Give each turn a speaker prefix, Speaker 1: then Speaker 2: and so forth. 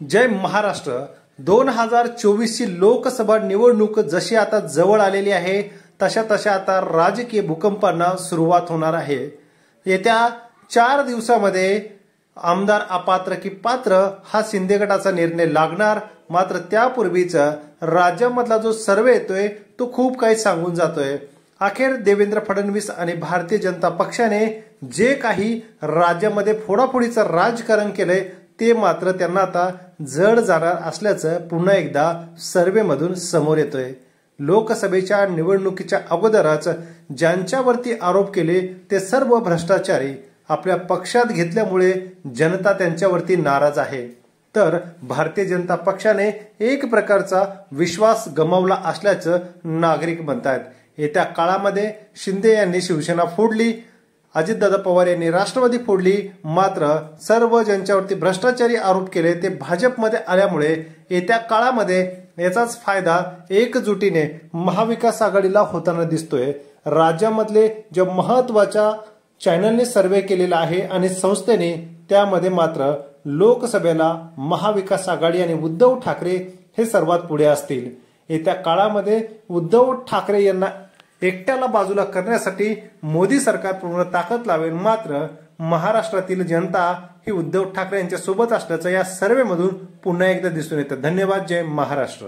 Speaker 1: जय महाराष्ट्र। 2024 ची लोकसभा निवडणूक जशी आता जवळ आलेली आहे तशा तशा आता राजकीय भूकंपांना सुरुवात होणार आहे। येत्या 4 दिवसामध्ये आमदार अपात्र की पात्र हा शिंदे गटाचा निर्णय लागणार। मात्र त्यापूर्वीच राज्यामधला जो सर्वे येतोय तो खूप काही सांगून जातोय। अखेर देवेंद्र फडणवीस आणि भारतीय जनता पक्षाने जे काही राज्यामध्ये फोडाफोडीचं राजकारण केलंय ते मात्र त्यांना आता जड जाणार असल्याचं पुन्हा एकदा सर्वे मधून समोर येतोय। लोकसभेच्या निवडणुकीच्या अगोदरच ज्यांच्यावरती आरोप केले ते सर्व भ्रष्टाचारी आपल्या पक्षात घेतल्यामुळे जनता त्यांच्यावरती नाराज आहे। तर भारतीय जनता पक्षाने एक प्रकारचा विश्वास गमावला असल्याचं नागरिक म्हणतात। येत्या काळामध्ये शिंदे यांनी शिवसेना फोडली, अजितदादा पवार यांनी राष्ट्रवादी फोडली, मात्र सर्व ज्यांच्यावरती भ्रष्टाचारी आरोप केले ते भाजपमध्ये आल्यामुळे येत्या काळामध्ये याचाच फायदा एकजुटीने महाविकास आघाडीला होताना दिसतोय। राज्यामधले जे महत्त्वाच्या चॅनलने सर्वे केलेला आहे आणि संस्थेने त्यामध्ये मात्र लोकसभेला महाविकास आघाडी आणि उद्धव ठाकरे हे सर्वात पुढे असतील। येत्या काळामध्ये उद्धव ठाकरे यांना एकट्याला बाजूला करण्यासाठी मोदी सरकार पूर्ण ताकद लावेल, मात्र महाराष्ट्रातील जनता ही उद्धव ठाकरे यांच्या सोबत असल्याचं या सर्वेमधून पुन्हा एकदा दिसून येतं। धन्यवाद। जय महाराष्ट्र।